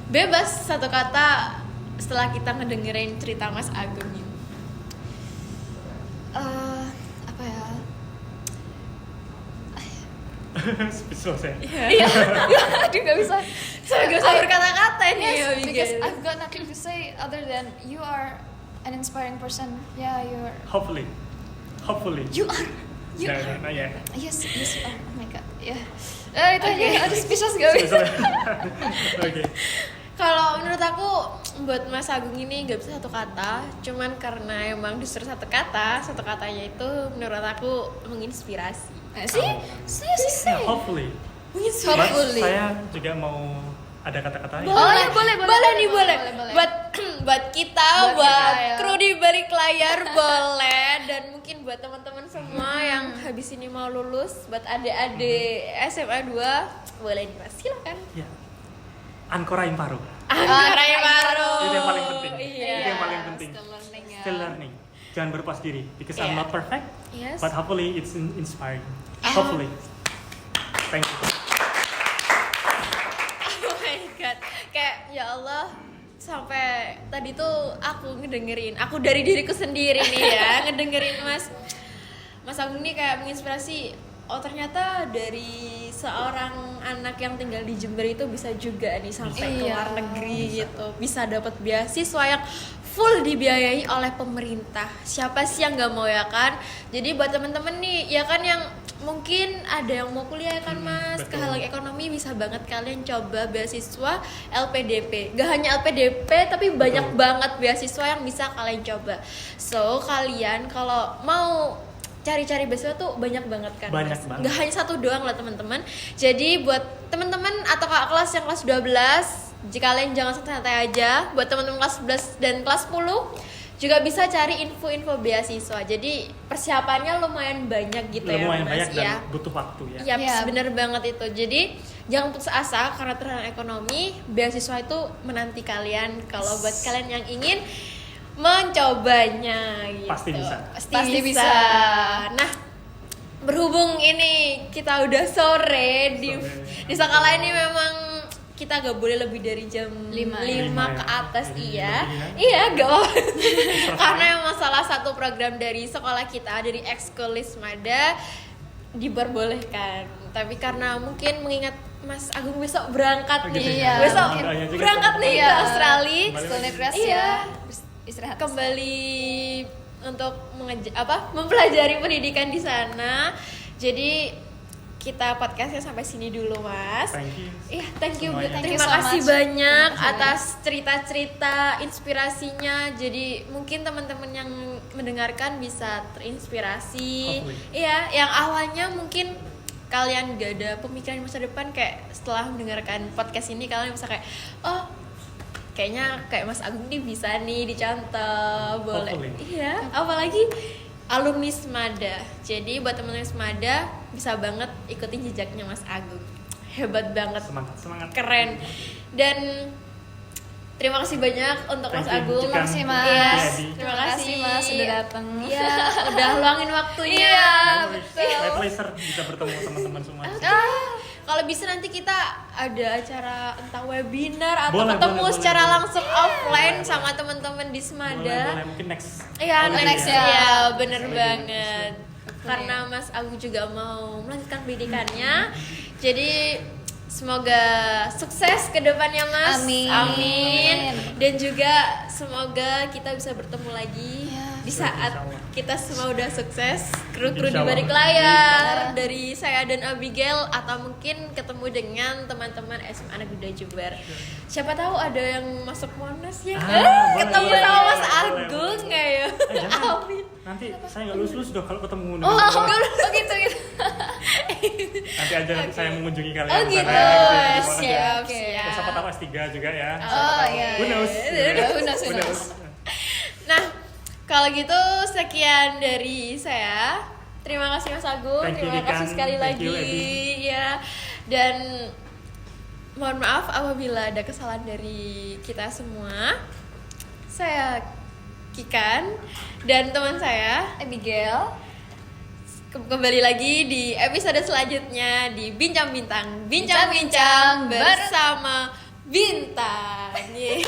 Bebas satu kata setelah kita ngedengerin cerita Mas Agung ini. Apa ya? Speechless ya. Iya. Aduh nggak bisa. Saya gak usah berkata-kata nih, Yes, Abigail. because I've got nothing to say other than you are an inspiring person. Yeah, you're. Hopefully. You are. You No, are. no, not yet. Yes. Oh my god. Ya. Itu aja. Aduh speechless gak bisa. Oke. Kalau menurut aku buat Mas Agung ini gak bisa satu kata, cuman karena emang disuruh satu katanya itu menurut aku menginspirasi. See? Ya, hopefully. Menginspirasi. But saya juga mau ada kata-kata Oh, ya, boleh. nih boleh. Boleh. Buat kita, Buat buat kita, ya. kru di balik layar boleh, dan mungkin buat teman-teman semua yang habis ini mau lulus, buat adik-adik SMA 2 boleh nih Mas, silakan. Ya. Ancora imparo. Angkarai baru. Itu yang paling penting. Iya. Itu yang paling penting. Still learning ya. Still learning. Jangan berpuas diri because I'm Iya. not perfect, Yes. but hopefully it's inspiring. Hopefully. Thank you. Oh my god, kayak ya Allah, sampai tadi tuh aku ngedengerin, aku dari diriku sendiri nih ya, ngedengerin Mas Agung nih kayak menginspirasi. Oh ternyata dari seorang anak yang tinggal di Jember itu bisa juga nih sampai ke Iya. luar negeri gitu, bisa dapat beasiswa yang full dibiayai oleh pemerintah. Siapa sih yang nggak mau ya kan? Jadi buat temen-temen nih ya kan yang mungkin ada yang mau kuliah ya kan Mas, betul. kehalang ekonomi, bisa banget kalian coba beasiswa LPDP. Gak hanya LPDP tapi banyak banget beasiswa yang bisa kalian coba. So kalian kalau mau cari-cari beasiswa tuh banyak banget kan Banyak Mas. banget. Gak hanya satu doang lah teman-teman. Jadi buat teman-teman atau kakak kelas yang kelas 12, jika kalian jangan santai aja. Buat teman-teman kelas 11 dan kelas 10 juga bisa cari info-info beasiswa. Jadi persiapannya lumayan banyak gitu Lumayan ya Mas banyak dan ya. butuh waktu ya. Iya, Iya. bener banget itu. Jadi jangan putus asa karena terhalang ekonomi. Beasiswa itu menanti kalian. Kalau buat kalian yang ingin mencobanya gitu. Pasti bisa. Pasti bisa. Nah, berhubung ini kita udah sore di sekolah ini, memang kita gak boleh lebih dari jam 5 Lima. ke atas. Jadi Iya. lebih ya. Iya, gak apa-apa. Karena emang salah satu program dari sekolah kita, dari ekskul Lismada, diperbolehkan. Tapi karena mungkin mengingat Mas Agung besok berangkat Oh, gitu nih, ya. besok Iya, juga berangkat nih Iya. ke Australia, Kembali Setelah rest Iya. ya. Istirahat. kembali untuk mempelajari pendidikan di sana. Jadi kita podcastnya sampai sini dulu Mas. Thank you. Iya, thank you. Semuanya. Thank you Terima so kasih much. banyak Terima kasih atas cerita-cerita inspirasinya. Jadi mungkin teman-teman yang mendengarkan bisa terinspirasi. Hopefully. Iya, yang awalnya mungkin kalian gak ada pemikiran di masa depan, kayak setelah mendengarkan podcast ini kalian bisa kayak, oh kayaknya kayak Mas Agung nih bisa nih dicontoh, boleh. Hopefully. Iya, apalagi alumni Semada. Jadi buat teman-teman Semada bisa banget ikutin jejaknya Mas Agung. Hebat banget. Semangat. Keren. Dan terima kasih banyak untuk Mas Thank you. Agung. Terima kasih Mas. Iya, Terima terima kasih Mas sudah datang. Iya, udah luangin waktunya. Iya, No worries. betul. My pleasure bisa bertemu teman-teman semua. Kalau bisa nanti kita ada acara entah webinar atau Boleh, ketemu boleh, secara boleh. langsung offline Boleh. sama teman-teman di Semada. Boleh, mungkin next. Iya, holiday next ya. ya, bener Next banget. Betul Karena ya. Mas Agung juga mau melanjutkan pendidikannya. Jadi semoga sukses ke depannya Mas. Amin. Amin. Dan juga semoga kita bisa bertemu lagi Ya. di saat Insyaallah. kita semua udah sukses. Kru-kru di Insyaallah. balik layar dari saya dan Abigail, atau mungkin ketemu dengan teman-teman SMA Anak Muda Jember. Siapa tahu ada yang masuk Monas ya. Boleh, Ketemu boleh, sama boleh, Mas boleh, Agung boleh. nggak ya? Jangan. Amin. Nanti saya nggak lulus dong kalau ketemu Oh, dengan Bapak. Oh gitu gitu. Nanti aja nanti saya mengunjungi kalian Oh di gitu. sana, gitu ya, di Monas ya. Siap, Oke. siap. Ya, siapa tahu S3 juga ya. Oh, Siapa tahu. iya, Who knows? iya. Who knows. Nah, kalau gitu sekian dari saya. Terima kasih Mas Agung, Thank you, terima kasih Dikan. sekali Thank you, lagi ya. Dan mohon maaf apabila ada kesalahan dari kita semua. Saya Kikan dan teman saya Abigail. kembali lagi di episode selanjutnya di Bincang Bintang, Bincang-bincang bersama Bintang. Yeay.